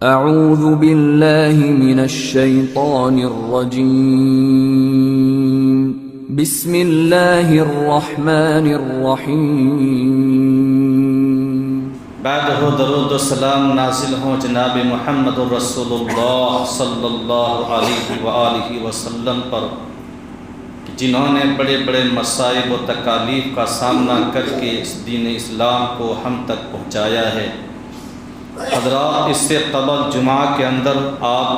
اعوذ باللہ من الشیطان الرجیم بسم اللہ الرحمن الرحیم بعد درود و سلام نازل ہوں جناب محمد رسول اللہ صلی اللہ علیہ وآلہ وسلم پر، جنہوں نے بڑے بڑے مصائب و تکالیف کا سامنا کر کے اس دین اسلام کو ہم تک پہنچایا ہے۔ حضرات، اس سے قبل جمعہ کے اندر آپ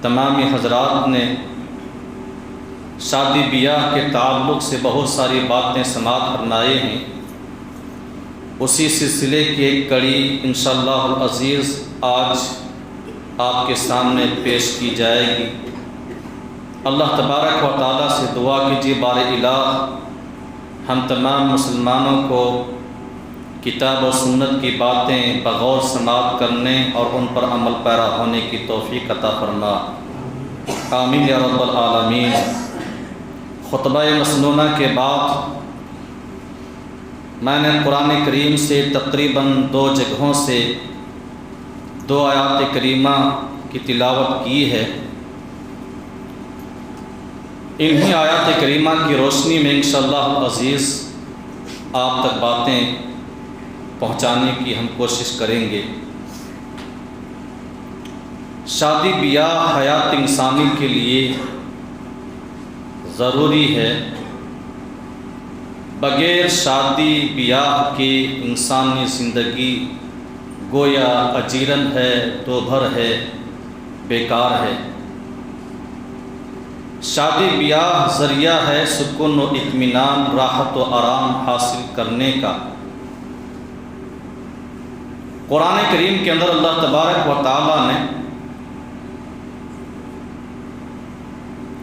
تمامی حضرات نے شادی بیاہ کے تعلق سے بہت ساری باتیں سماعت فرمائے ہیں۔ اسی سلسلے کی ایک کڑی انشاءاللہ العزیز آج آپ کے سامنے پیش کی جائے گی۔ اللہ تبارک و تعالیٰ سے دعا کیجیے بار الہ ہم تمام مسلمانوں کو کتاب و سنت کی باتیں بغور سماعت کرنے اور ان پر عمل پیرا ہونے کی توفیق عطا فرما، آمین یا رب العالمین۔ خطبہ مسنونہ کے بعد میں نے قرآن کریم سے تقریباً 2 جگہوں سے 2 آیات کریمہ کی تلاوت کی ہے۔ انہی آیات کریمہ کی روشنی میں انشاءاللہ العزیز آپ تک باتیں پہنچانے کی ہم کوشش کریں گے۔ شادی بیاہ حیات انسانی کے لیے ضروری ہے۔ بغیر شادی بیاہ کے انسانی زندگی گویا اجیرن ہے، دوبھر ہے، بیکار ہے۔ شادی بیاہ ذریعہ ہے سکون و اطمینان، راحت و آرام حاصل کرنے کا۔ قرآن کریم کے اندر اللہ تبارک و تعالیٰ نے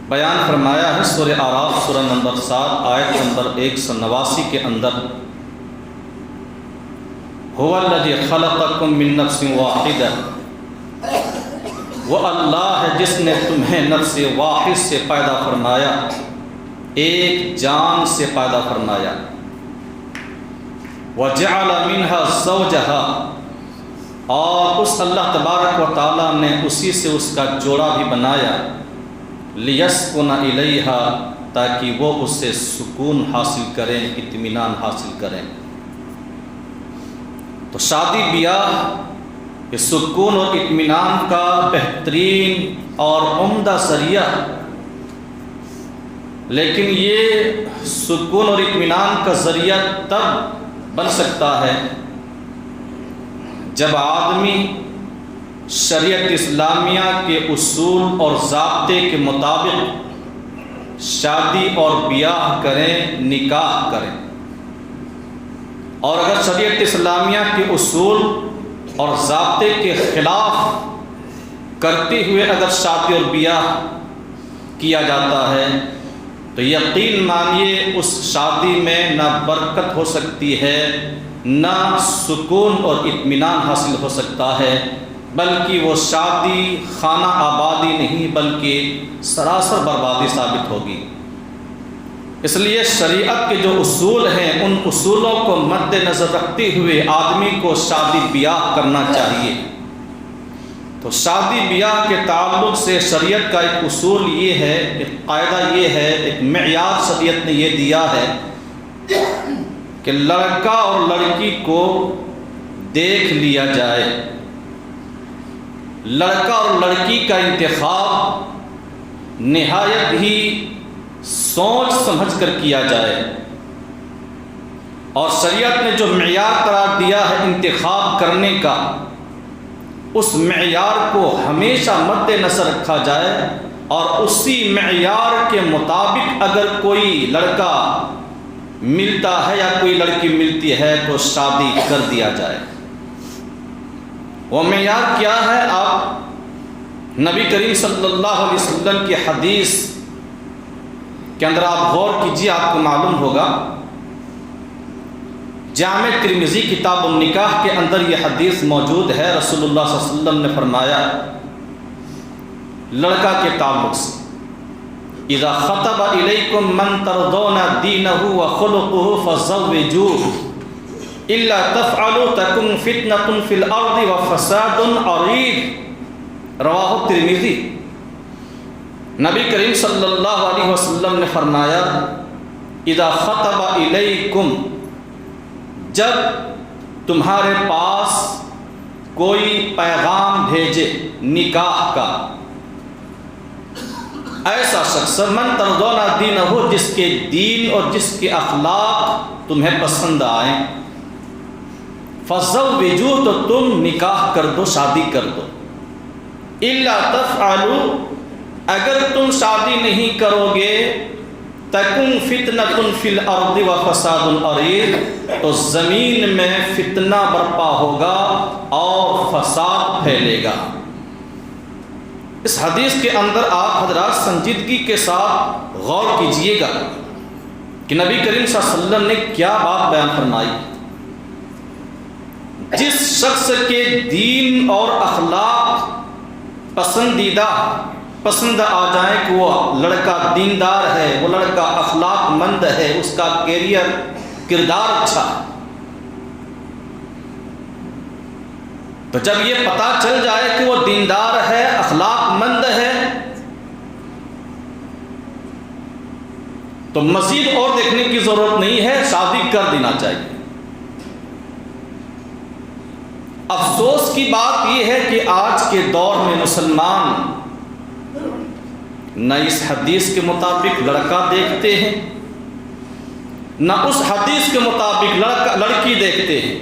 بیان فرمایا ہے سورہ اعراف سورہ نمبر 7 آیت نمبر 189 کے اندر، هو الذی خلقکم من نفس واحدہ، وہ اللہ ہے جس نے تمہیں نفس واحد سے پیدا فرمایا، ایک جان سے پیدا فرمایا، وجعل منها زوجها، اور اس اللہ تبارک و تعالیٰ نے اسی سے اس کا جوڑا بھی بنایا، لیسکن الیہا، تاکہ وہ اس سے سکون حاصل کریں، اطمینان حاصل کریں۔ تو شادی بیاہ یہ سکون اور اطمینان کا بہترین اور عمدہ ذریعہ، لیکن یہ سکون اور اطمینان کا ذریعہ تب بن سکتا ہے جب آدمی شریعت اسلامیہ کے اصول اور ضابطے کے مطابق شادی اور بیاہ کریں، نکاح کریں۔ اور اگر شریعت اسلامیہ کے اصول اور ضابطے کے خلاف کرتے ہوئے اگر شادی اور بیاہ کیا جاتا ہے تو یقین مانیے اس شادی میں نہ برکت ہو سکتی ہے، نہ سکون اور اطمینان حاصل ہو سکتا ہے، بلکہ وہ شادی خانہ آبادی نہیں بلکہ سراسر بربادی ثابت ہوگی۔ اس لیے شریعت کے جو اصول ہیں ان اصولوں کو مد نظر رکھتے ہوئے آدمی کو شادی بیاہ کرنا چاہیے۔ تو شادی بیاہ کے تعلق سے شریعت کا ایک اصول یہ ہے، ایک قاعدہ یہ ہے، ایک معیار شریعت نے یہ دیا ہے کہ لڑکا اور لڑکی کو دیکھ لیا جائے۔ لڑکا اور لڑکی کا انتخاب نہایت ہی سوچ سمجھ کر کیا جائے، اور شریعت نے جو معیار قرار دیا ہے انتخاب کرنے کا، اس معیار کو ہمیشہ مد نظر رکھا جائے، اور اسی معیار کے مطابق اگر کوئی لڑکا ملتا ہے یا کوئی لڑکی ملتی ہے تو شادی کر دیا جائے۔ وہ معیار کیا ہے؟ آپ نبی کریم صلی اللہ علیہ وسلم کی حدیث کے اندر آپ غور کیجیے، آپ کو معلوم ہوگا۔ جامع ترمذی کتاب النکاح کے اندر یہ حدیث موجود ہے۔ رسول اللہ صلی اللہ علیہ وسلم نے فرمایا لڑکا کے تعلق سے، اذا خطب الیکم من ترضون دینہ وخلقہ فزوجوہ، الا تفعلوا تکن فتنۃ فی الارض وفساد عریض، رواہ ترمذی۔ نبی کریم صلی اللہ علیہ وسلم نے فرمایا اذا خطب الیکم، جب تمہارے پاس کوئی پیغام بھیجے نکاح کا، ایسا شخص من ترضون دینہ، جس کے دین اور جس کے اخلاق تمہیں پسند آئیں، فزوجوہ، تو تم نکاح کر دو، شادی کر دو۔ الا تفعلوا، اگر تم شادی نہیں کرو گے، تکن فتنۃ فی الارض وفساد عریض، تو زمین میں فتنہ برپا ہوگا اور فساد پھیلے گا۔ اس حدیث کے اندر آپ حضرات سنجیدگی کے ساتھ غور کیجئے گا کہ نبی کریم صلی اللہ علیہ وسلم نے کیا بات بیان فرمائی۔ جس شخص کے دین اور اخلاق پسند آ جائیں کہ وہ لڑکا دیندار ہے، وہ لڑکا اخلاق مند ہے، اس کا کردار اچھا ہے، تو جب یہ پتا چل جائے کہ وہ دیندار ہے، اخلاق مند ہے، تو مزید اور دیکھنے کی ضرورت نہیں ہے، شادی کر دینا چاہیے۔ افسوس کی بات یہ ہے کہ آج کے دور میں مسلمان نہ اس حدیث کے مطابق لڑکا دیکھتے ہیں، نہ اس حدیث کے مطابق لڑکی دیکھتے ہیں۔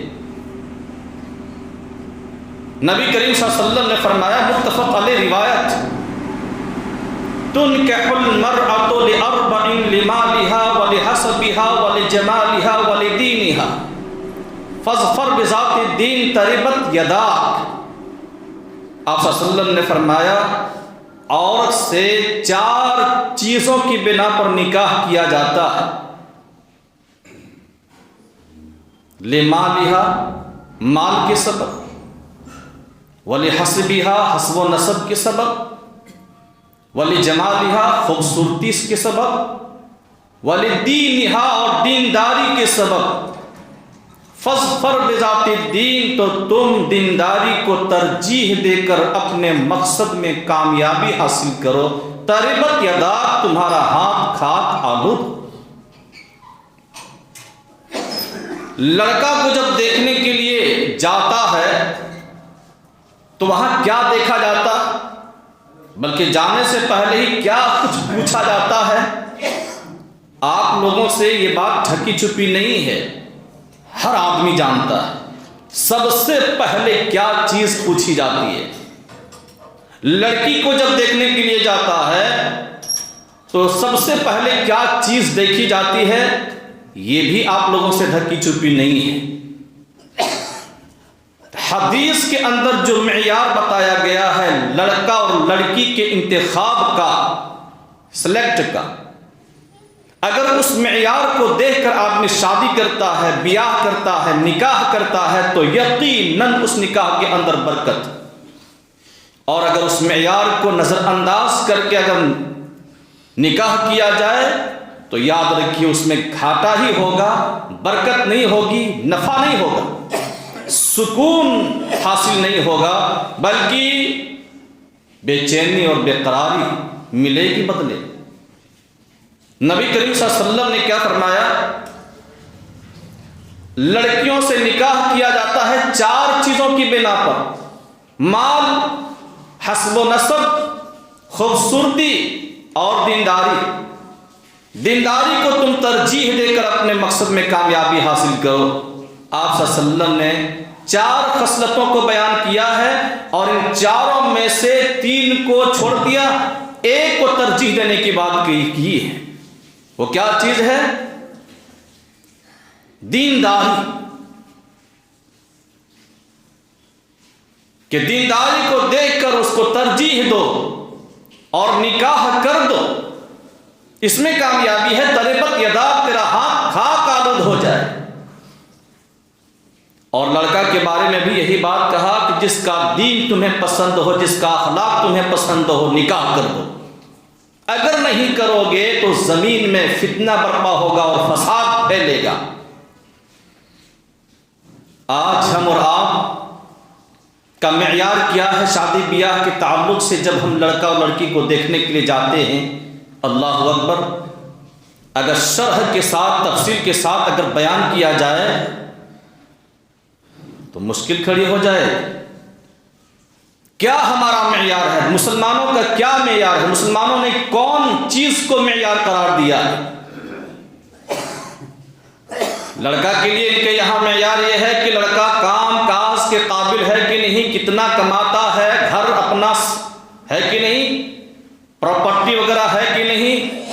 نبی کریم صلی اللہ علیہ وسلم نے فرمایا، متفق علیہ روایت، تنکح المرأۃ لأربع لمالها ولحسبها ولجمالها ولدینها فاظفر بذات الدین تربت یداک۔ آپ صلی اللہ علیہ وسلم نے فرمایا عورت سے 4 چیزوں کی بنا پر نکاح کیا جاتا ہے۔ لمالها، مال کے سبب، ولحسبها، حسب و نسب کے سبب، ولجمالها، خوبصورتی کے سبب، ولدینها، اور دینداری کے سبب۔ فاظفر بذات الدین، تو تم دینداری کو ترجیح دے کر اپنے مقصد میں کامیابی حاصل کرو۔ تربت یداک، تمہارا ہاتھ کھاک آلود۔ لڑکا کو جب دیکھنے کے لیے جاتا ہے تو وہاں کیا دیکھا جاتا، بلکہ جانے سے پہلے ہی کیا کچھ پوچھا جاتا ہے؟ آپ لوگوں سے یہ بات ڈھکی چھپی نہیں ہے، ہر آدمی جانتا ہے سب سے پہلے کیا چیز پوچھی جاتی ہے۔ لڑکی کو جب دیکھنے کے لیے جاتا ہے تو سب سے پہلے کیا چیز دیکھی جاتی ہے، یہ بھی آپ لوگوں سے ڈھکی چھپی نہیں ہے۔ حدیث کے اندر جو معیار بتایا گیا ہے لڑکا اور لڑکی کے انتخاب کا، سلیکٹ کا، اگر اس معیار کو دیکھ کر آدمی شادی کرتا ہے، بیاہ کرتا ہے، نکاح کرتا ہے، تو یقیناً اس نکاح کے اندر برکت۔ اور اگر اس معیار کو نظر انداز کر کے اگر نکاح کیا جائے تو یاد رکھیے اس میں گھاٹا ہی ہوگا، برکت نہیں ہوگی، نفع نہیں ہوگا، سکون حاصل نہیں ہوگا، بلکہ بے چینی اور بے قراری ملے گی بدلے۔ نبی کریم صلی اللہ علیہ وسلم نے کیا فرمایا؟ لڑکیوں سے نکاح کیا جاتا ہے 4 چیزوں کی بنا پر، مال، حسب و نسب، خوبصورتی اور دینداری۔ دینداری کو تم ترجیح دے کر اپنے مقصد میں کامیابی حاصل کرو۔ آپ صلی اللہ علیہ وسلم نے 4 خصلتوں کو بیان کیا ہے اور ان 4 میں سے 3 کو چھوڑ دیا، ایک کو ترجیح دینے کی بات کی ہے۔ وہ کیا چیز ہے؟ دینداری، کہ دینداری کو دیکھ کر اس کو ترجیح دو اور نکاح کر دو، اس میں کامیابی ہے۔ تربت یدا، تیرا ہاتھ خاک آلود ہو جائے۔ اور لڑکا کے بارے میں بھی یہی بات کہا کہ جس کا دین تمہیں پسند ہو، جس کا اخلاق تمہیں پسند ہو، نکاح کر دو۔ اگر نہیں کرو گے تو زمین میں فتنہ برپا ہوگا اور فساد پھیلے گا۔ آج ہم اور آپ کا معیار کیا ہے شادی بیاہ کے تعلق سے؟ جب ہم لڑکا اور لڑکی کو دیکھنے کے لیے جاتے ہیں، اللہ اکبر، اگر شرح کے ساتھ تفصیل کے ساتھ اگر بیان کیا جائے تو مشکل کھڑی ہو جائے۔ کیا ہمارا معیار ہے؟ مسلمانوں کا کیا معیار ہے؟ مسلمانوں نے کون چیز کو معیار قرار دیا ہے؟ لڑکا کے لیے ان کے یہاں معیار یہ ہے کہ لڑکا کام کاج کے قابل ہے کہ نہیں، کتنا کماتا ہے، گھر اپنا ہے کہ نہیں، پراپرٹی وغیرہ ہے کہ نہیں،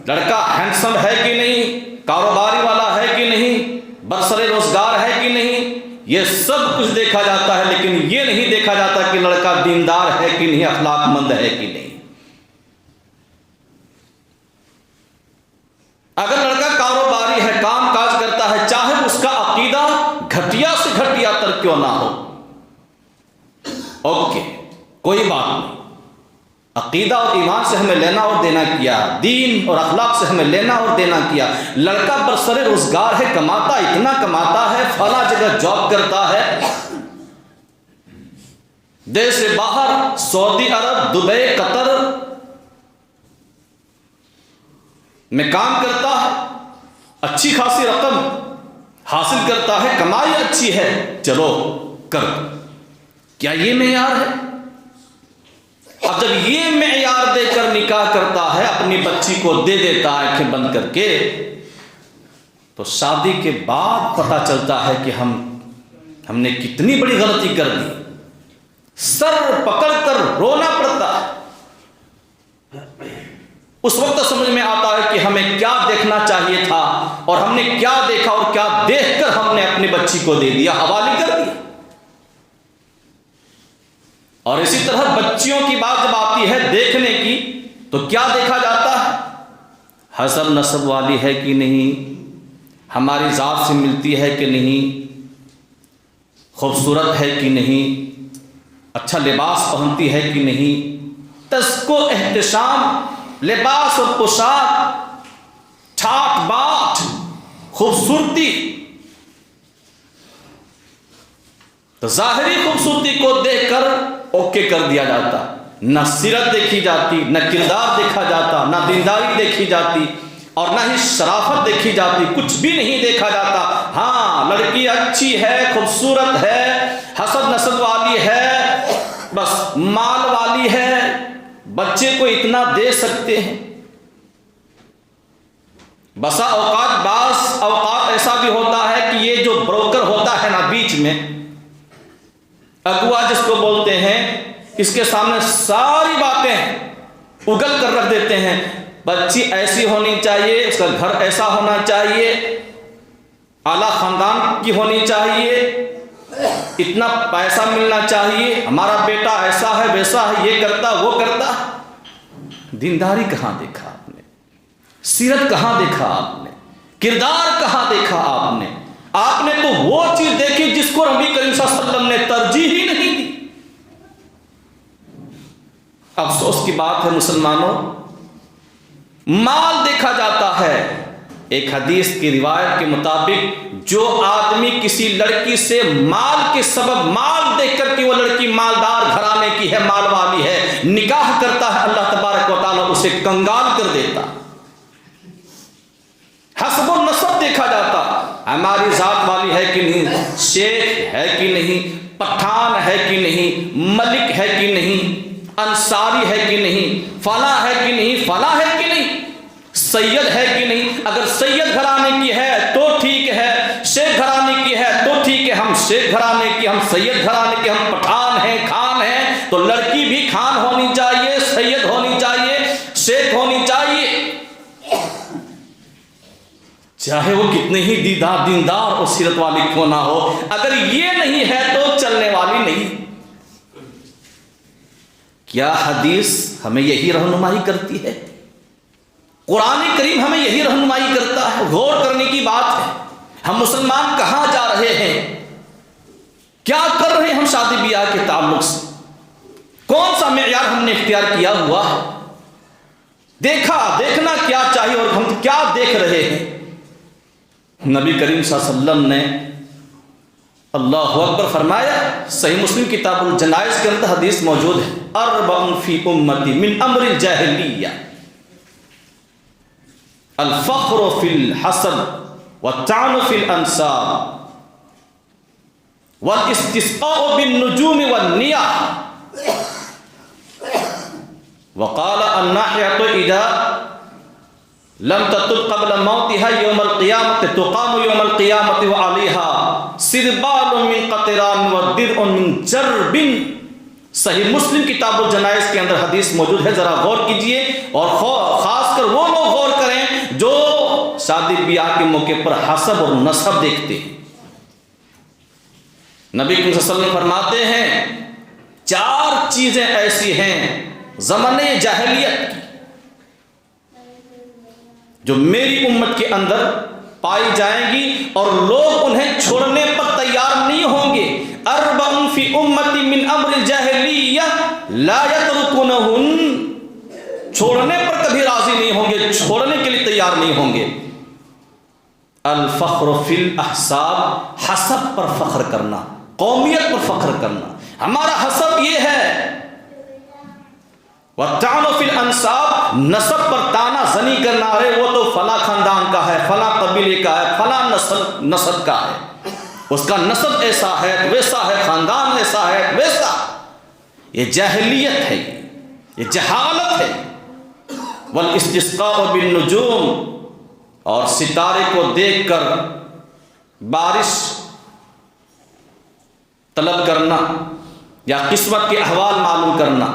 لڑکا ہینڈسم ہے کہ نہیں، کاروباری والا ہے کہ نہیں، برسر روزگار ہے کہ نہیں، یہ سب کچھ دیکھا جاتا ہے، لیکن یہ نہیں دیکھا جاتا کہ لڑکا دیندار ہے کہ نہیں، اخلاق مند ہے کہ نہیں۔ اگر لڑکا کاروباری ہے، کام کاج کرتا ہے، چاہے اس کا عقیدہ گھٹیا سے گھٹیا تر کیوں نہ ہو، اوکے، کوئی بات نہیں، عقیدہ اور ایمان سے ہمیں لینا اور دینا کیا، دین اور اخلاق سے ہمیں لینا اور دینا کیا۔ لڑکا برسر روزگار ہے، کماتا، اتنا کماتا ہے، فلاں جگہ جاب کرتا ہے، دیش سے باہر سعودی عرب، دبئی، قطر میں کام کرتا ہے، اچھی خاصی رقم حاصل کرتا ہے، کمائی اچھی ہے، چلو کر۔ کیا یہ معیار ہے؟ اب جب یہ معیار دے کر نکاح کرتا ہے، اپنی بچی کو دے دیتا ہے آنکھیں بند کر کے، تو شادی کے بعد پتہ چلتا ہے کہ ہم نے کتنی بڑی غلطی کر دی، سر پکڑ کر رونا پڑتا ہے۔ اس وقت سمجھ میں آتا ہے کہ ہمیں کیا دیکھنا چاہیے تھا، اور ہم نے کیا دیکھا اور کیا دیکھ کر ہم نے اپنی بچی کو دے دیا، حوالے کر دیا۔ اور اسی طرح بچیوں کی بات جب آتی ہے دیکھنے کی، تو کیا دیکھا جاتا ہے؟ حسب نسب والی ہے کہ نہیں، ہماری ذات سے ملتی ہے کہ نہیں، خوبصورت ہے کہ نہیں، اچھا لباس پہنتی ہے کہ نہیں، تزک و احتشام، لباس اور پوشاک، ٹھاٹ بات، خوبصورتی، تو ظاہری خوبصورتی کو دیکھ کر اوکے کر دیا جاتا، نہ سیرت دیکھی جاتی، نہ کردار دیکھا جاتا، نہ دینداری دیکھی جاتی، اور نہ ہی شرافت دیکھی جاتی، کچھ بھی نہیں دیکھا جاتا۔ ہاں، لڑکی اچھی ہے، خوبصورت ہے، حسب نسب والی ہے، بس مال والی ہے، بچے کو اتنا دے سکتے ہیں۔ بسا اوقات، بعض اوقات ایسا بھی ہوتا ہے کہ یہ جو بروکر ہوتا ہے نا بیچ میں، اگوا جس کو بولتے ہیں، اس کے سامنے ساری باتیں اگل کر رکھ دیتے ہیں، بچی ایسی ہونی چاہیے، اس کا گھر ایسا ہونا چاہیے، اعلیٰ خاندان کی ہونی چاہیے، اتنا پیسہ ملنا چاہیے، ہمارا بیٹا ایسا ہے ویسا ہے، یہ کرتا وہ کرتا۔ دینداری کہاں دیکھا آپ نے؟ سیرت کہاں دیکھا آپ نے؟ کردار کہاں دیکھا آپ نے؟ آپ نے تو وہ چیز دیکھی جس کو نبی کریم صلی اللہ علیہ وسلم نے ترجیح ہی نہیں دی۔ افسوس کی بات ہے مسلمانوں، مال دیکھا جاتا ہے۔ ایک حدیث کی روایت کے مطابق جو آدمی کسی لڑکی سے مال کے سبب، مال دیکھ کر کہ وہ لڑکی مالدار گھرانے کی ہے، مال والی ہے، نکاح کرتا ہے، اللہ تبارک و تعالیٰ اسے کنگال کر دیتا۔ حسب و نسب دیکھا جاتا، ہماری ذات والی ہے کہ نہیں، شیخ ہے کہ نہیں، پٹھان ہے کہ نہیں، ملک ہے کہ نہیں، انصاری ہے کہ نہیں، فلاں ہے کہ نہیں، فلاں ہے کہ نہیں، سید ہے کہ نہیں۔ اگر سید گھرانے کی ہے تو ٹھیک ہے، شیخ گھرانے کی ہے تو ٹھیک ہے، ہم شیخ گھرانے کی، ہم سید گھرانے کے، ہم پٹھان ہیں، خان ہیں، تو لڑکی بھی خان ہونی چاہیے، سید ہونی چاہیے، شیخ ہونی چاہیے، چاہے وہ کتنے ہی دیندار اور سیرت والی کیوں نہ ہو۔ اگر یہ نہیں ہے تو چلنے والی نہیں۔ کیا حدیث ہمیں یہی رہنمائی کرتی ہے؟ قرآن کریم ہمیں یہی رہنمائی کرتا ہے؟ غور کرنے کی بات ہے۔ ہم مسلمان کہاں جا رہے ہیں؟ کیا کر رہے ہیں ہم شادی بیاہ کے تعلق سے؟ کون سا معیار ہم نے اختیار کیا ہوا ہے؟ دیکھنا کیا چاہیے اور ہم کیا دیکھ رہے ہیں؟ نبی کریم صلی اللہ علیہ وسلم نے اللہ اکبر فرمایا. صحیح مسلم کتاب الجنائز کے اندر حدیث موجود ہے. اربع فی امتی من امر الجاہلیہ الفخر فی الحسب والطعن فی الانساب والاستسقاء بالنجوم والنیاح. وقال الناحیۃ اذا لم تتب قبل موتها يوم القيامة تقام يوم القيامة وعليها سربال من قطران ودرع من جرب. صحیح مسلم کتاب الجنائز کے اندر حدیث موجود ہے. ذرا غور کیجئے اور خاص کر وہ لوگ غور کریں جو شادی بیاہ کے موقع پر حسب اور نسب دیکھتے ہیں. نبی صلی اللہ علیہ وسلم فرماتے ہیں 4 چیزیں ایسی ہیں زمانے جاہلیت کی جو میری امت کے اندر پائی جائیں گی اور لوگ انہیں چھوڑنے پر تیار نہیں ہوں گے. اربع فی امتی من امر الجاہلیہ لا یترکونہن، چھوڑنے پر کبھی راضی نہیں ہوں گے، چھوڑنے کے لیے تیار نہیں ہوں گے. الفخر فی الاحساب، حسب پر فخر کرنا، قومیت پر فخر کرنا، ہمارا حسب یہ ہے. والطعن فی الانساب، نسب پر تانا زنی کرنا، ارے وہ تو فلاں خاندان کا ہے، فلاں قبیلے کا ہے، فلاں نسب کا ہے، اس کا نسب ایسا ہے ویسا ہے، خاندان ایسا ہے ویسا. یہ جاہلیت ہے، یہ جہالت ہے. والاستسقاء بالنجوم، اور ستارے کو دیکھ کر بارش طلب کرنا یا قسمت کے احوال معلوم کرنا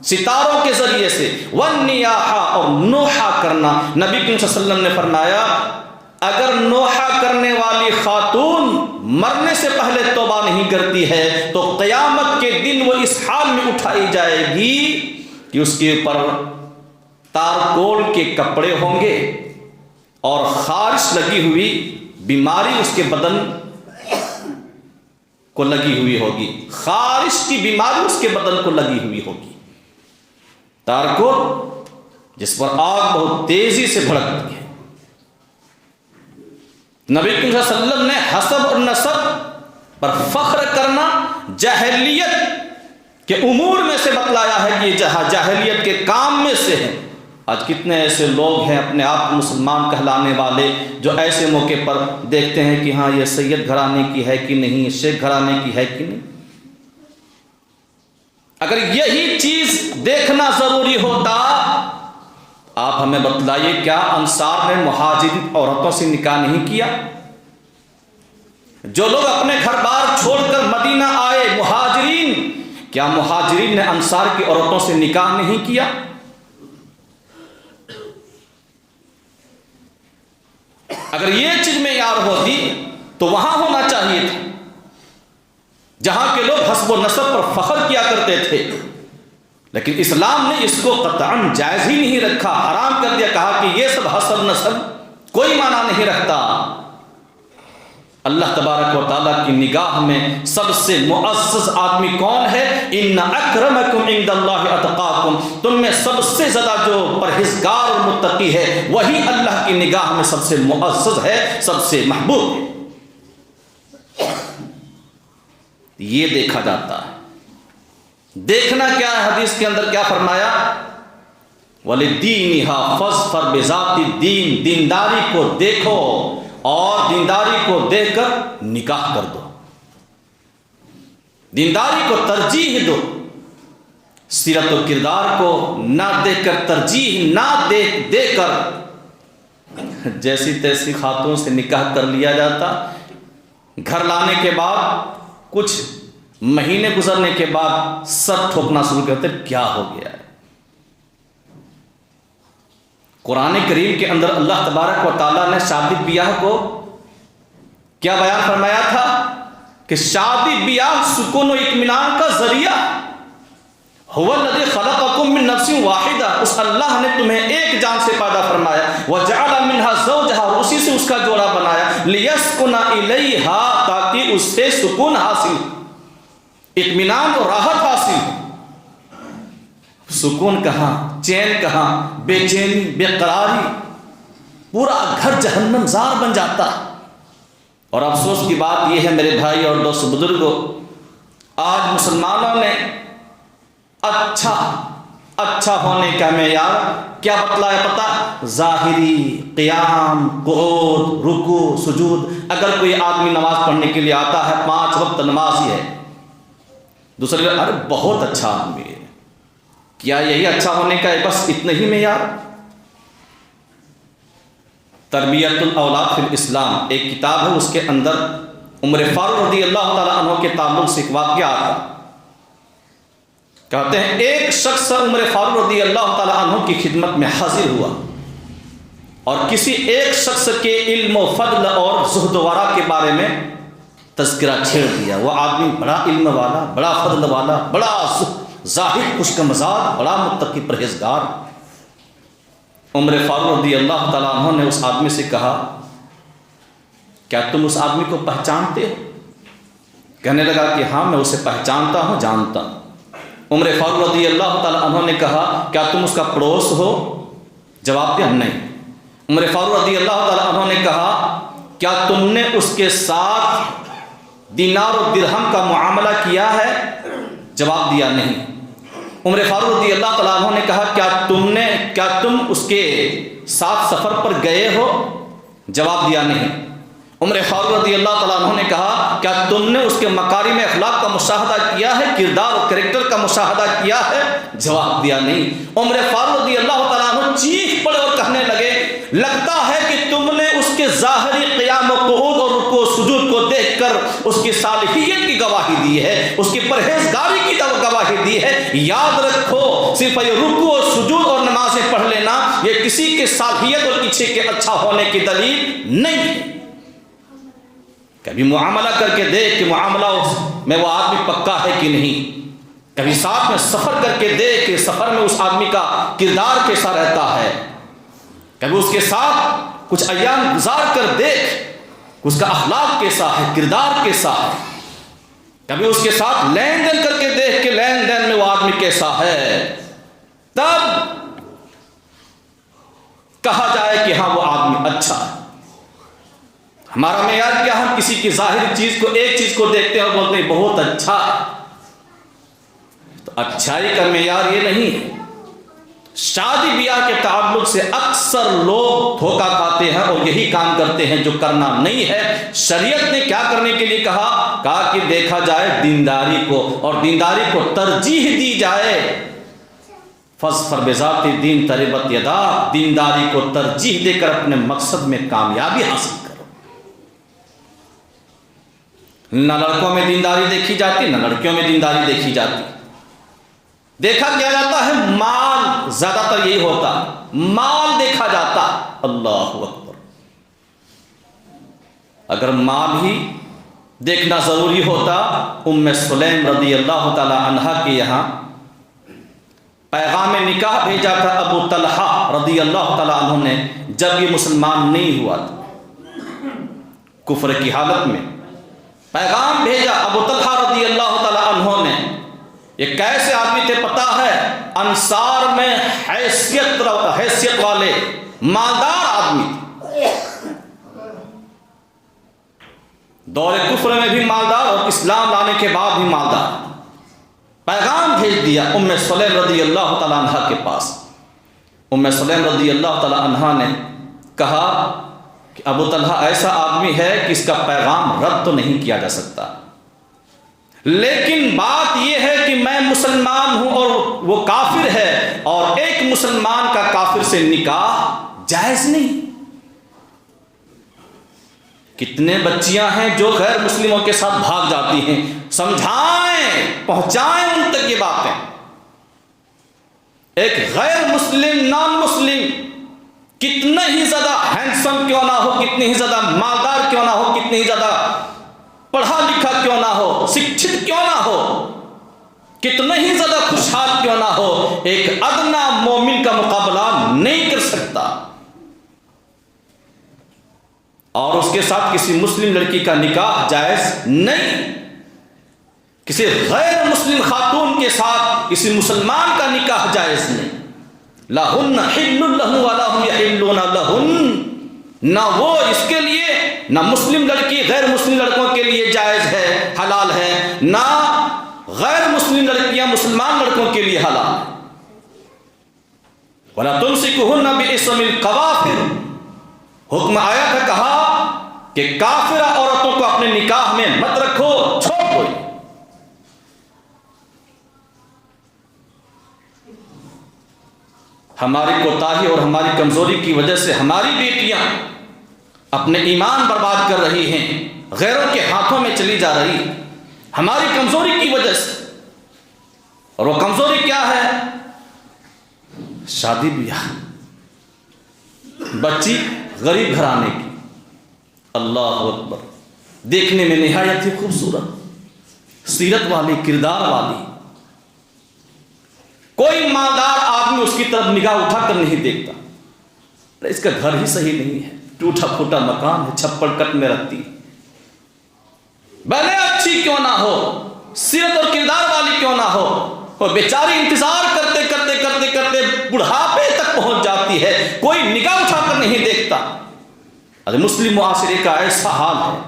ستاروں کے ذریعے سے. والنیاحہ، اور نوحہ کرنا. نبی صلی اللہ علیہ وسلم نے فرمایا اگر نوحہ کرنے والی خاتون مرنے سے پہلے توبہ نہیں کرتی ہے تو قیامت کے دن وہ اس حال میں اٹھائی جائے گی کہ اس کے اوپر تارکول کے کپڑے ہوں گے اور خارش لگی ہوئی بیماری اس کے بدن کو لگی ہوئی ہوگی، خارش کی بیماری اس کے بدن کو لگی ہوئی ہوگی. تارکول جس پر آگ بہت تیزی سے بھڑکتی ہے. نبی صلی اللہ علیہ وسلم نے حسب اور نسب پر فخر کرنا جاہلیت کے امور میں سے بتلایا ہے کہ یہ جاہلیت کے کام میں سے ہے. آج کتنے ایسے لوگ ہیں اپنے آپ کو مسلمان کہلانے والے جو ایسے موقع پر دیکھتے ہیں کہ ہاں یہ سید گھرانے کی ہے کہ نہیں، شیخ گھرانے کی ہے کہ نہیں. اگر یہی چیز دیکھنا ضروری ہوتا آپ ہمیں بتلائیے کیا انصار نے مہاجر عورتوں سے نکاح نہیں کیا؟ جو لوگ اپنے گھر بار چھوڑ کر مدینہ آئے مہاجرین، کیا مہاجرین نے انصار کی عورتوں سے نکاح نہیں کیا؟ اگر یہ چیز معیار ہوتی تو وہاں ہونا چاہیے تھا جہاں کے لوگ حسب و نسب پر فخر کیا کرتے تھے. لیکن اسلام نے اس کو قطعاً جائز ہی نہیں رکھا، حرام کر دیا، کہا کہ یہ سب حسب نسب کوئی معنی نہیں رکھتا. اللہ تبارک و تعالیٰ کی نگاہ میں سب سے معزز آدمی کون ہے؟ ان اکرمکم عند اللہ اتقاکم، تم میں سب سے زیادہ جو پرہیزگار اور متقی ہے وہی اللہ کی نگاہ میں سب سے معزز ہے، سب سے محبوب ہے. یہ دیکھا جاتا ہے. دیکھنا کیا ہے؟ حدیث کے اندر کیا فرمایا؟ وَلِدِّينِهَا فَاظْفَرْ بِذَاتِ الدِّينِ، دینداری کو دیکھو اور دینداری کو دیکھ کر نکاح کر دو، دینداری کو ترجیح دو. سیرت و کردار کو نہ دیکھ کر، ترجیح نہ دے کر جیسی تیسی خاتون سے نکاح کر لیا جاتا. گھر لانے کے بعد کچھ مہینے گزرنے کے بعد سر ٹھوکنا شروع کرتے کیا ہو گیا ہے. قرآن کریم کے اندر اللہ تبارک و تعالیٰ نے شادی بیاہ کو کیا بیان فرمایا تھا کہ شادی بیاہ سکون و اطمینان کا ذریعہ. هو الذی خلقکم من نفس واحدہ، اس اللہ نے تمہیں ایک جان سے پیدا فرمایا. وجعل منها زوجها، اور اسی سے اس کا جوڑا بنایا. لیسکن الیہا، تاکہ اس سے سکون حاصل، اطمینان اور راحت حاصل. سکون کہاں، چین کہاں، بے چینی، بے قراری، پورا گھر جہنم زار بن جاتا. اور افسوس کی بات یہ ہے میرے بھائی اور دوست بزرگوں، آج مسلمانوں نے اچھا ہونے کا معیار کیا بتلایا پتہ؟ ظاہری قیام، قعود، رکوع، سجود۔ اگر کوئی آدمی نماز پڑھنے کے لیے آتا ہے 5 وقت نماز ہی ہے، دوسرے ارے بہت اچھا آدمی ہے، کیا یہی اچھا ہونے کا ہے؟ بس اتنا ہی معیار؟ تربیت الاولاد فی الاسلام ایک کتاب ہے، اس کے اندر عمر فاروق رضی اللہ تعالیٰ عنہ کے تعلق سے ایک واقعہ آتا، کہتے ہیں ایک شخص عمر فاروق رضی اللہ تعالیٰ عنہ کی خدمت میں حاضر ہوا اور کسی ایک شخص کے علم و فضل اور زہد و ورع کے بارے میں تذکرہ چھیڑ دیا۔ وہ آدمی بڑا علم والا، بڑا فضل والا، بڑا زاہد، خشک مزاج، بڑا متقی پرہیزگار۔ عمر فاروق رضی اللہ تعالیٰ عنہ نے اس آدمی سے کہا کیا تم اس آدمی کو پہچانتے ہو؟ کہنے لگا کہ ہاں میں اسے پہچانتا ہوں، جانتا ہوں۔ عمر فاروق رضی اللہ تعالیٰ عنہ نے کہا کیا تم اس کا پڑوس ہو؟ جواب دیا نہیں۔ عمر فاروق رضی اللہ تعالیٰ عنہ نے کہا کیا تم نے اس کے ساتھ دینار و درہم کا معاملہ کیا ہے؟ جواب دیا نہیں۔ عمر فاروق رضی اللہ تعالیٰ عنہ نے کہا کیا تم اس کے ساتھ سفر پر گئے ہو؟ جواب دیا نہیں۔ عمر فاروق رضی اللہ تعالیٰ عنہ نے کہا کیا تم نے اس کے مکارم اخلاق کا مشاہدہ کیا ہے، کردار اور کریکٹر کا مشاہدہ کیا ہے؟ جواب دیا نہیں۔ عمر فاروق رضی اللہ تعالیٰ عنہ چیخ پڑے اور کہنے لگے لگتا ہے کہ تم نے اس کے ظاہری قیام و قعود اور رکوع و سجود کو دیکھ کر اس کی صالحیت کی گواہی دی ہے، اس کی پرہیزگاری کی گواہی دی ہے۔ یاد رکھو صرف یہ رکوع و سجود اور نمازیں پڑھ لینا یہ کسی کے صالحیت اور کسی کے اچھا ہونے کی دلیل نہیں ہے۔ کبھی معاملہ کر کے دیکھ کہ معاملہ میں وہ آدمی پکا ہے کہ نہیں، کبھی ساتھ میں سفر کر کے دیکھ کہ سفر میں اس آدمی کا کردار کیسا رہتا ہے، کبھی اس کے ساتھ کچھ ایام گزار کر دیکھ اس کا اخلاق کیسا ہے، کردار کیسا ہے، کبھی اس کے ساتھ لین دین کر کے دیکھ کہ لین دین میں وہ آدمی کیسا ہے، تب کہا جائے کہ ہاں وہ آدمی اچھا ہے۔ ہمارا معیار کیا؟ ہم کسی کی ظاہری چیز کو، ایک چیز کو دیکھتے ہیں اور بولتے ہیں بہت اچھا ہے، تو اچھائی کا معیار یہ نہیں ہے۔ شادی بیاہ کے تعلق سے اکثر لوگ دھوکہ کھاتے ہیں اور یہی کام کرتے ہیں جو کرنا نہیں ہے۔ شریعت نے کیا کرنے کے لیے کہا کہ دیکھا جائے دینداری کو، اور دینداری کو ترجیح دی جائے۔ فاظفر بذات الدین تربت یداک، دینداری کو ترجیح دے کر اپنے مقصد میں کامیابی حاصل کرو۔ نہ لڑکوں میں دینداری دیکھی جاتی، نہ لڑکیوں میں دینداری دیکھی جاتی۔ دیکھا کیا جاتا ہے؟ مال، زیادہ تر یہی ہوتا، مال دیکھا جاتا۔ اللہ اکبر! اگر مال ہی دیکھنا ضروری ہوتا، ام سلیم رضی اللہ تعالی عنہا کے یہاں پیغام نکاح بھیجا تھا ابو طلحہ رضی اللہ تعالی عنہ نے، جب یہ مسلمان نہیں ہوا تھا، کفر کی حالت میں پیغام بھیجا ابو طلحہ رضی اللہ تعالی عنہ نے۔ یہ کیسے آدمی تھے پتہ ہے؟ انصار میں حیثیت والے مالدار آدمی تھے، دور کفر میں بھی مالدار اور اسلام لانے کے بعد بھی مالدار۔ پیغام بھیج دیا ام سلیم رضی اللہ تعالی عنہ کے پاس۔ ام سلیم رضی اللہ تعالی عنہ نے کہا کہ ابو طلحہ ایسا آدمی ہے کہ اس کا پیغام رد تو نہیں کیا جا سکتا، لیکن بات یہ ہے کہ میں مسلمان ہوں اور وہ کافر ہے، اور ایک مسلمان کا کافر سے نکاح جائز نہیں۔ کتنے بچیاں ہیں جو غیر مسلموں کے ساتھ بھاگ جاتی ہیں، سمجھائیں، پہنچائیں ان تک یہ باتیں۔ ایک غیر مسلم، نان مسلم، کتنا ہی زیادہ ہینڈسم کیوں نہ ہو، کتنی ہی زیادہ مالدار کیوں نہ ہو، کتنی ہی زیادہ پڑھا لکھا کیوں نہ ہو، شکشت کیوں نہ ہو، کتنا ہی زیادہ خوشحال کیوں نہ ہو، ایک ادنا مومن کا مقابلہ نہیں کر سکتا، اور اس کے ساتھ کسی مسلم لڑکی کا نکاح جائز نہیں۔ کسی غیر مسلم خاتون کے ساتھ کسی مسلمان کا نکاح جائز نہیں۔ لہن حل لہم ولا هم یحلون لہن، نہ وہ اس کے لیے نہ مسلم لڑکی غیر مسلم لڑکوں کے لیے جائز ہے، حلال ہے، نہ غیر مسلم لڑکیاں مسلمان لڑکوں کے لیے حلال ہے۔ وَلَا تُمْسِكُهُنَّ بِإِصْمِ الْقَوَافِرِ، حکم آیا تھا، کہا کہ کافرہ عورتوں کو اپنے نکاح میں مت رکھو، چھوڑ دو۔ ہماری کوتاہی اور ہماری کمزوری کی وجہ سے ہماری بیٹیاں اپنے ایمان برباد کر رہی ہیں، غیروں کے ہاتھوں میں چلی جا رہی، ہماری کمزوری کی وجہ سے۔ اور وہ کمزوری کیا ہے؟ شادی بیاہ، بچی غریب گھرانے کی، اللہ اکبر، دیکھنے میں نہایت ہی خوبصورت، سیرت والی، کردار والی، کوئی مالدار آدمی اس کی طرف نگاہ اٹھا کر نہیں دیکھتا، اس کا گھر ہی صحیح نہیں ہے، ٹوٹا پھوٹا مکان ہے، چھپڑ کٹ میں رہتی، بھلے اچھی کیوں نہ ہو، سیرت اور کردار والی کیوں نہ ہو، وہ بیچاری انتظار کرتے کرتے کرتے کرتے بڑھاپے تک پہنچ جاتی ہے، کوئی نگاہ اٹھا کر نہیں دیکھتا۔ اگر مسلم معاشرے کا ایسا حال ہے،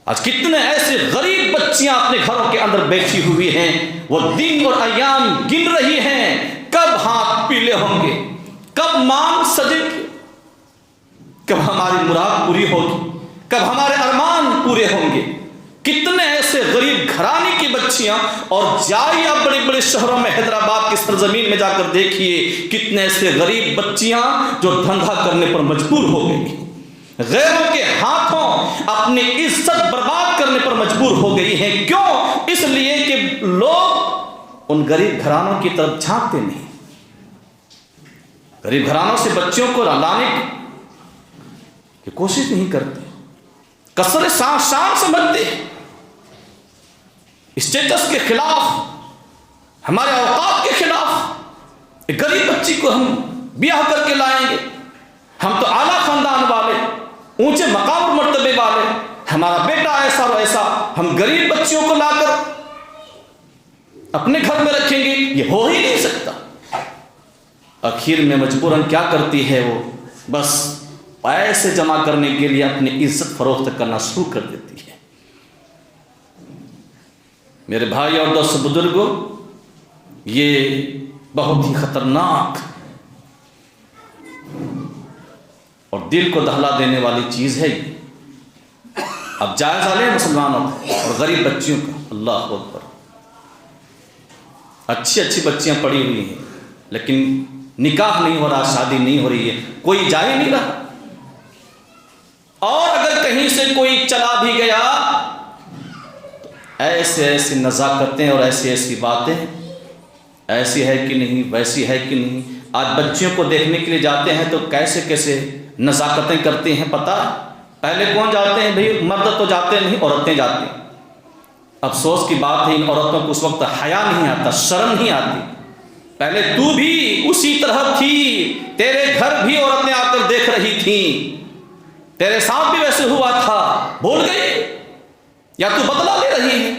آج کتنے ایسے غریب بچیاں اپنے گھروں کے اندر بیٹھی ہوئی ہیں، وہ دن اور ایام گن رہی ہیں، کب ہاتھ پیلے ہوں گے، کب مانگ سجیں گے، کب ہماری مراد پوری ہوگی، کب ہمارے ارمان پورے ہوں گے۔ کتنے ایسے غریب گھرانے کی بچیاں، اور جائیے آپ بڑے بڑے شہروں میں، حیدرآباد کی سرزمین میں جا کر دیکھیے، کتنے ایسے غریب بچیاں جو دھندا کرنے پر مجبور ہو گئی، غیروں کے ہاتھوں اپنی عزت برباد کرنے پر مجبور ہو گئی ہیں۔ کیوں؟ اس لیے کہ لوگ ان غریب گھرانوں کی طرف جھانکتے نہیں، غریب گھرانوں سے بچوں کو لانے کی کوشش نہیں کرتے، کثر شان سمجھتے ہیں، اسٹیٹس کے خلاف، ہمارے اوقات کے خلاف۔ ایک غریب بچی کو ہم بیاہ کر کے لائیں گے، ہم تو اعلیٰ خاندان والے، اونچے مقام اور مرتبے والے، ہمارا بیٹا ایسا اور ایسا، ہم غریب بچیوں کو لا کر اپنے گھر میں رکھیں گے، یہ ہو ہی نہیں سکتا۔ آخر میں مجبوراً کیا کرتی ہے، وہ بس پیسے جمع کرنے کے لیے اپنی عزت فروخت کرنا شروع کر دیتی ہے۔ میرے بھائی اور دوست بزرگوں، یہ بہت ہی خطرناک اور دل کو دہلا دینے والی چیز ہے۔ اب جائزہ لیں مسلمانوں اور غریب بچیوں کا، اللہ اکبر، اچھی اچھی بچیاں پڑھی ہوئی ہیں، لیکن نکاح نہیں ہو رہا، شادی نہیں ہو رہی ہے، کوئی جا ہی نہیں رہا، اور اگر کہیں سے کوئی چلا بھی گیا تو ایسے ایسی نزاکتیں اور ایسی ایسی باتیں، ایسی ہے کہ نہیں، ویسی ہے کہ نہیں۔ آج بچیوں کو دیکھنے کے لیے جاتے ہیں تو کیسے کیسے نزاکتیں کرتے ہیں، پتہ؟ پہلے کون جاتے ہیں بھئی؟ مرد تو جاتے نہیں، عورتیں جاتی ہیں۔ افسوس کی بات ہے، ان عورتوں کو اس وقت حیا نہیں آتا، شرم نہیں آتی۔ پہلے تو بھی اسی طرح تھی، تیرے گھر بھی عورتیں آ کر دیکھ رہی تھیں، تیرے ساتھ بھی ویسے ہوا تھا، بھول گئی یا تو بدلہ لے رہی ہے؟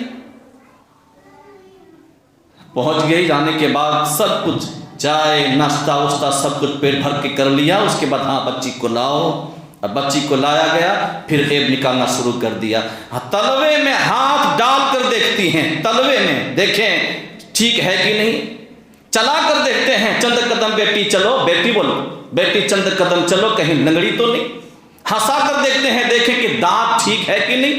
پہنچ گئی، جانے کے بعد سب کچھ، چائے ناشتہ واشتہ سب کچھ پیٹ بھر کے کر لیا، اس کے بعد ہاں بچی کو لاؤ۔ اب بچی کو لایا گیا، پھر عیب نکالنا شروع کر دیا، تلوے میں ہاتھ ڈال کر دیکھتی ہیں، تلوے میں دیکھیں ٹھیک ہے کہ نہیں، چلا کر دیکھتے ہیں، چند قدم بیٹی چلو، بیٹی بولو، بیٹی چند قدم چلو، کہیں لنگڑی تو نہیں، ہنسا کر دیکھتے ہیں، دیکھیں کہ دانت ٹھیک ہے کہ نہیں،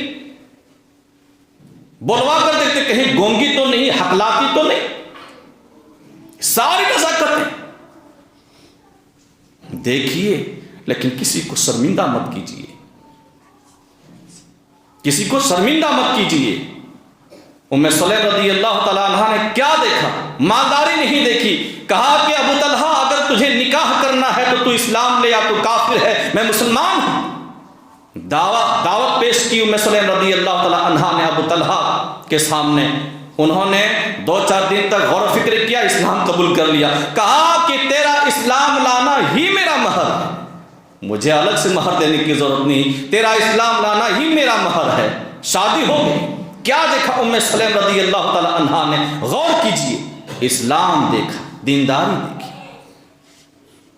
بلوا کر دیکھتے کہیں گونگی تو نہیں، حقلاتی تو نہیں، ساری نزاکتیں دیکھیے، لیکن کسی کو شرمندہ مت کیجیے، کسی کو شرمندہ مت کیجیے۔ ام سلیم رضی اللہ تعالیٰ عنہ نے کیا دیکھا؟ مالداری نہیں دیکھی، کہا کہ ابو طلحہ اگر تجھے نکاح کرنا ہے تو اسلام لے، یا تو کافر ہے، میں مسلمان ہوں۔ دعوت پیش کی ام سلیم رضی اللہ تعالیٰ عنہ نے ابو طلحہ کے سامنے، انہوں نے 2-4 دن تک غور و فکر کیا، اسلام قبول کر لیا، کہا کہ تیرا اسلام لانا ہی میرا مہر ہے، مجھے الگ سے مہر دینے کی ضرورت نہیں، تیرا اسلام لانا ہی میرا مہر ہے، شادی ہو گئی۔ کیا دیکھا ام سلیم رضی اللہ تعالیٰ عنہا نے؟ غور کیجئے، اسلام دیکھا، دینداری دیکھی،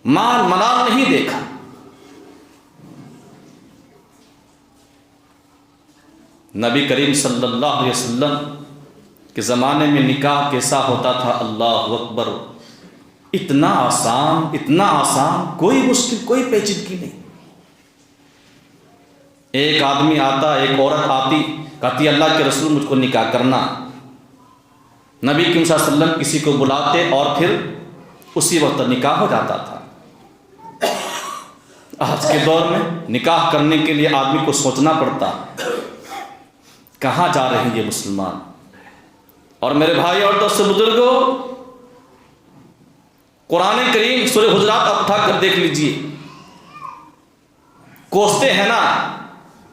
مال ملال نہیں دیکھا۔ نبی کریم صلی اللہ علیہ وسلم کے زمانے میں نکاح کیسا ہوتا تھا، اللہ اکبر، اتنا آسان، کوئی مشکل، کوئی پیچیدگی نہیں۔ ایک آدمی آتا، ایک عورت آتی، کہتی اللہ کے رسول مجھ کو نکاح کرنا، نبی کریم صلی اللہ علیہ وسلم کسی کو بلاتے اور پھر اسی وقت نکاح ہو جاتا تھا۔ آج کے دور میں نکاح کرنے کے لیے آدمی کو سوچنا پڑتا، کہاں جا رہے ہیں یہ مسلمان۔ اور میرے بھائی اور دوست بزرگوں، قرآن کریم سورہ حجرات آپ اٹھا کر دیکھ لیجئے، کوستے ہیں نا،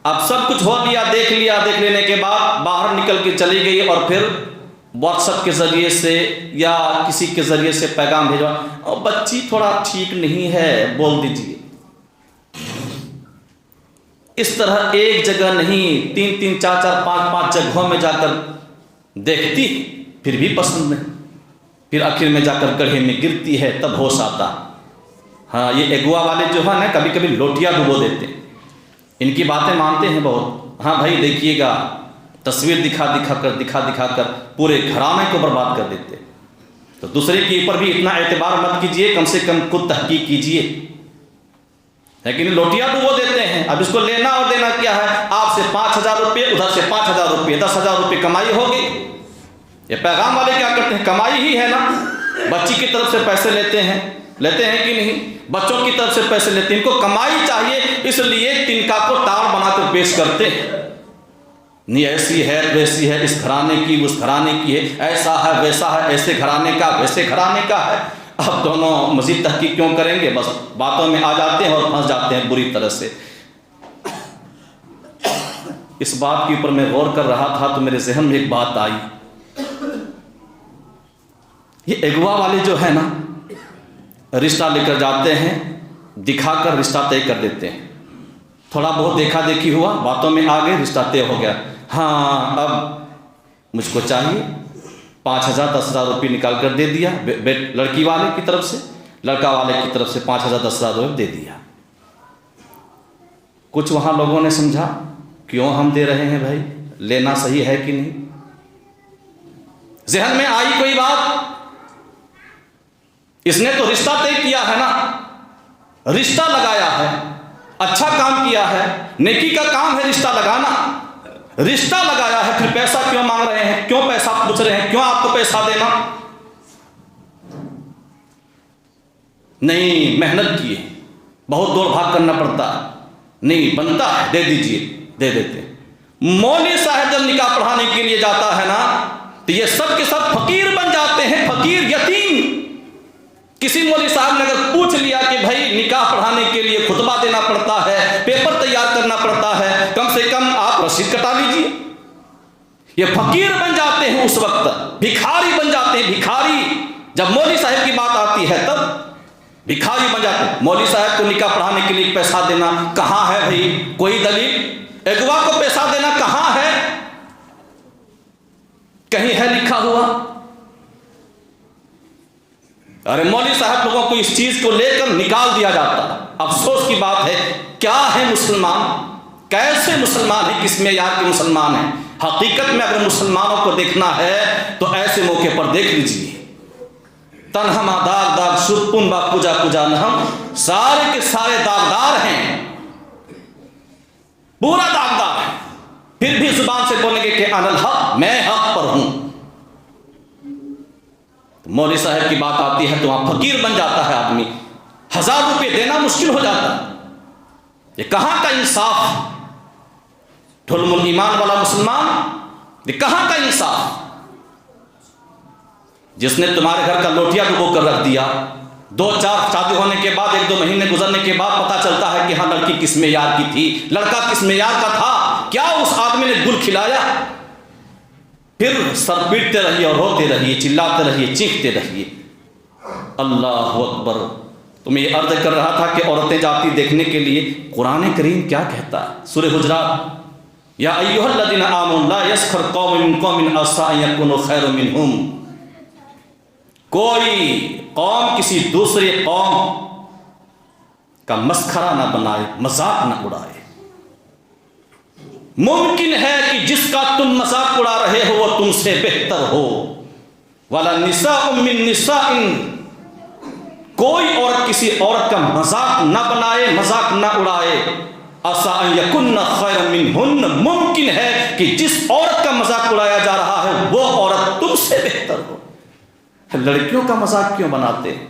اب سب کچھ ہو لیا، دیکھ لینے کے بعد باہر نکل کے چلی گئی اور پھر واٹس ایپ کے ذریعے سے یا کسی کے ذریعے سے پیغام بھیجوا، اور بچی تھوڑا ٹھیک نہیں ہے، بول دیجئے۔ اس طرح ایک جگہ نہیں، 3 4 5 جگہوں میں جا کر دیکھتی، پھر بھی پسند نہیں، پھر آخر میں جا کر گڑھے میں گرتی ہے، تب ہوش آتا۔ ہاں، یہ اغوا والے جو ہیں نا، کبھی کبھی لوٹیاں ڈبو دیتے ہیں، ان کی باتیں مانتے ہیں بہت۔ ہاں بھائی دیکھیے گا، تصویر دکھا کر پورے گھرانے کو برباد کر دیتے۔ تو دوسرے کے اوپر بھی اتنا اعتبار مت کیجئے، کم سے کم خود تحقیق کیجئے۔ لیکن لوٹیاں ڈبو دیتے ہیں۔ اب اس کو لینا اور دینا کیا ہے، آپ سے 5,000 روپے، ادھر سے 5,000 روپے، 10,000 روپے کمائی ہوگی۔ یہ پیغام والے کیا کرتے ہیں، کمائی ہی ہے نا، بچی کی طرف سے پیسے لیتے ہیں کہ نہیں، بچوں کی طرف سے پیسے لیتے ہیں، ان کو کمائی چاہیے، اس لیے تنکا کو ٹال بنا کر پیش کرتے ہیں۔ نہیں ایسی ہے ویسی ہے، اس گھرانے کی اس گھرانے کی ہے، ایسا ہے ویسا ہے، ایسے گھرانے کا ویسے گھرانے کا ہے۔ اب دونوں مزید تحقیق کیوں کریں گے، بس باتوں میں آ جاتے ہیں اور پھنس جاتے ہیں بری طرح سے۔ اس بات کے اوپر میں غور کر رہا تھا تو میرے ذہن میں ایک بات آئی، یہ اغوا والے جو ہے نا، رشتہ لے کر جاتے ہیں، دکھا کر رشتہ طے کر دیتے ہیں، تھوڑا بہت دیکھا دیکھی ہوا، باتوں میں آ گئے، رشتہ طے ہو گیا۔ ہاں اب مجھ کو چاہیے 5,000 10,000 روپے نکال کر دے دیا، لڑکی والے کی طرف سے، لڑکا والے کی طرف سے 5,000 10,000 روپے دے دیا۔ کچھ وہاں لوگوں نے سمجھا کیوں ہم دے رہے ہیں بھائی، لینا صحیح ہے کہ نہیں، ذہن میں آئی کوئی بات، اس نے تو رشتہ طے کیا ہے نا، رشتہ لگایا ہے، اچھا کام کیا ہے، نیکی کا کام ہے رشتہ لگانا، رشتہ لگایا ہے، پھر پیسہ کیوں مانگ رہے ہیں، کیوں پیسہ پوچھ رہے ہیں، کیوں آپ کو پیسہ دینا؟ نہیں، محنت کیے، بہت دوڑ بھاگ کرنا پڑتا ہے، نہیں بنتا ہے، دے دیجئے، دے دیتے۔ مولوی صاحب جب نکاح پڑھانے کے لیے جاتا ہے نا، تو یہ سب کے سب فقیر بن جاتے ہیں، فقیر یتیم۔ کسی مولوی صاحب نے اگر پوچھ لیا کہ بھائی نکاح پڑھانے کے لیے خطبہ دینا پڑتا ہے، پیپر تیار کرنا پڑتا ہے، کم سے کم آپ رسید کٹا لیجیے، یہ فقیر بن جاتے ہیں، اس وقت بھکاری بن جاتے ہیں، بھکاری۔ جب مولوی صاحب کی بات آتی ہے تب بھکاری بن جاتے ہیں۔ مولوی صاحب کو نکاح پڑھانے کے لیے پیسہ دینا کہاں ہے بھائی، کوئی دلیل؟ اغوا کو پیسہ دینا کہاں ہے، کہیں ہے لکھا ہوا؟ ارے مولوی صاحب لوگوں کو اس چیز کو لے کر نکال دیا جاتا ہے۔ افسوس کی بات ہے، کیا ہے مسلمان، کیسے مسلمان ہیں، کس معیار کے مسلمان ہیں؟ حقیقت میں اگر مسلمانوں کو دیکھنا ہے تو ایسے موقع پر دیکھ لیجیے، تنہما داغ داغ شرپن با کجا کجا نہم، سارے کے سارے داغدار ہیں، پورا داغدار ہے، پھر بھی زبان سے بولیں گے کہ انا الحق، میں حق پر ہوں۔ مولوی صاحب کی بات آتی ہے تو وہاں فقیر بن جاتا ہے آدمی، 1000 روپے دینا مشکل ہو جاتا ہے۔ یہ کہاں کا انصاف، ٹھلم الایمان والا مسلمان، یہ کہاں کا انصاف؟ جس نے تمہارے گھر کا لوٹیا ڈبو کر رکھ دیا، 2 4 شادی ہونے کے بعد 1 2 مہینے گزرنے کے بعد پتا چلتا ہے کہ ہاں لڑکی کس معیار کی تھی، لڑکا کس معیار کا تھا، کیا اس آدمی نے گل کھلایا؟ پھر سر پیٹتے رہیے اور روتے رہیے، چلاتے رہیے، چیختے رہیے۔ اللہ اکبر۔ تو میں یہ عرض کر رہا تھا کہ عورتیں جاتی دیکھنے کے لیے، قرآن کریم کیا کہتا ہے سورہ حجرات، یا ایھا الذین آمنوا لا یسخر قوم من قوم عسى ان یکونوا خیرا منھم، کوئی قوم کسی دوسرے قوم کا مسخرہ نہ بنائے، مذاق نہ اڑائے۔ ممکن ہے کہ جس کا تم مذاق اڑا رہے ہو وہ تم سے بہتر ہو. وَلَا نِسَاءٌ مِّن نِسَاءٍ، کوئی عورت کسی عورت کا مذاق نہ بنائے، مذاق نہ اڑائے. عَسَىٰ أَن يَكُنَّ خَيْرًا مِّنْهُنَّ، ممکن ہے کہ جس عورت کا مذاق اڑایا جا رہا ہے وہ عورت تم سے بہتر ہو. لڑکیوں کا مذاق کیوں بناتے ہیں؟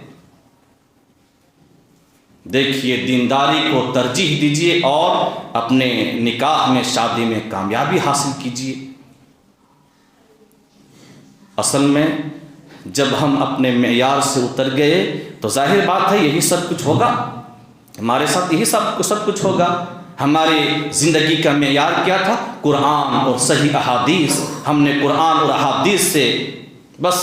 دیکھیے، دینداری کو ترجیح دیجیے اور اپنے نکاح میں، شادی میں کامیابی حاصل کیجیے. اصل میں جب ہم اپنے معیار سے اتر گئے تو ظاہر بات ہے یہی سب کچھ ہوگا ہمارے ساتھ، یہی سب کچھ ہوگا. ہماری زندگی کا معیار کیا تھا؟ قرآن اور صحیح احادیث. ہم نے قرآن اور احادیث سے بس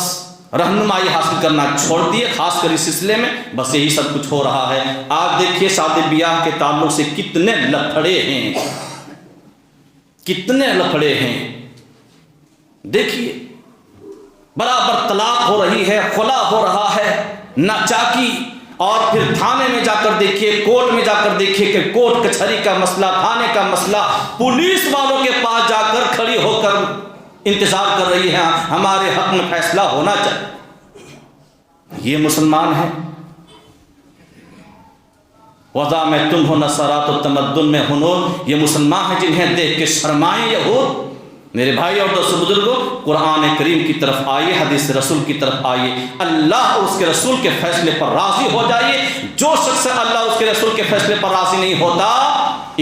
رہنمائی حاصل کرنا چھوڑ دیے، خاص کر اس سلسلے میں بس یہی سب کچھ ہو رہا ہے. آج دیکھیے شادی بیاہ کے تعلق سے کتنے لفڑے ہیں، کتنے لفڑے ہیں. دیکھیے برابر طلاق ہو رہی ہے، خلا ہو رہا ہے، ناچاکی. اور پھر تھانے میں جا کر دیکھیے، کورٹ میں جا کر دیکھیے کہ کورٹ کچہری کا مسئلہ، تھانے کا مسئلہ، پولیس والوں کے پاس جا کر کھڑی ہو کر انتظار کر رہی ہے ہمارے حق میں فیصلہ ہونا چاہیے. یہ مسلمان ہیں؟ وضع میں تم ہو نصرات و تمدن میں ہنور، یہ مسلمان ہیں جنہیں دیکھ کے شرمائیں یہود. میرے بھائی اور دوستو بزرگوں، قرآن کریم کی طرف آئیے، حدیث رسول کی طرف آئیے. اللہ اور اس کے رسول کے فیصلے پر راضی ہو جائیے. جو شخص اللہ اور اس کے رسول کے فیصلے پر راضی نہیں ہوتا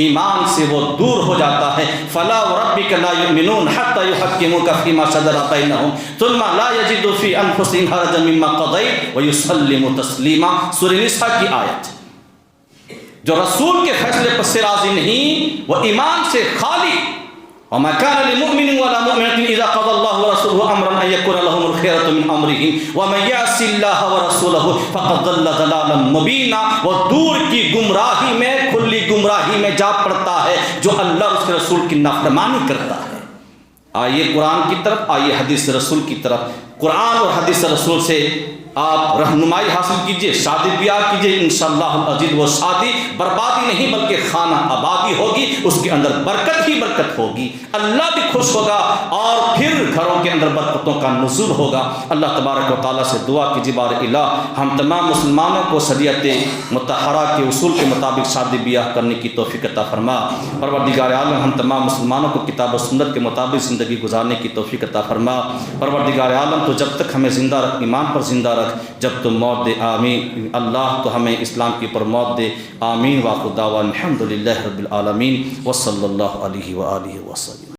ایمان سے وہ دور ہو جاتا ہے. فلا وربک لا یؤمنون حتی یحکموک فیما شجر بینہم ثم لا یجدوا فی انفسہم حرجا مما قضیت ویسلموا تسلیما. سورہ نساء کی آیت. جو رسول کے فیصلے پر سے راضی نہیں وہ ایمان سے خالی. وما كان لمؤمن ولا مؤمنة إذا قضى الله ورسوله أمرا أن يكون لهم الخيرة من أمرهم ومن يعص الله ورسوله فقد ضل ضلالا مبينا. وہ دور کی گمراہی میں، کھلی گمراہی میں جا پڑتا ہے جو اللہ اور اس کے رسول کی نافرمانی کرتا ہے. آئیے قرآن کی طرف، آئیے حدیث رسول کی طرف. قرآن اور حدیث رسول سے آپ رہنمائی حاصل کیجئے، شادی بیاہ کیجئے. انشاءاللہ العزیز وہ شادی بربادی نہیں بلکہ خانہ آبادی ہوگی، اس کے اندر برکت ہی برکت ہوگی، اللہ بھی خوش ہوگا اور پھر گھروں کے اندر برکتوں کا نزول ہوگا. اللہ تبارک و تعالیٰ سے دعا کیجئے بار الہ ہم تمام مسلمانوں کو شریعت مطہرہ کے اصول کے مطابق شادی بیاہ کرنے کی توفیق عطا فرما. پروردگار عالم ہم تمام مسلمانوں کو کتاب و سنت کے مطابق زندگی گزارنے کی توفیق عطا فرما. پروردگار عالم تو جب تک ہمیں زندہ رکھ، ایمان پر زندہ رکھ، جب تم موت دے آمین. اللہ تو ہمیں اسلام کی پر موت دے آمین. واخر دعوانا الحمدللہ رب العالمین وصلی اللہ علیہ وآلہ وسلم.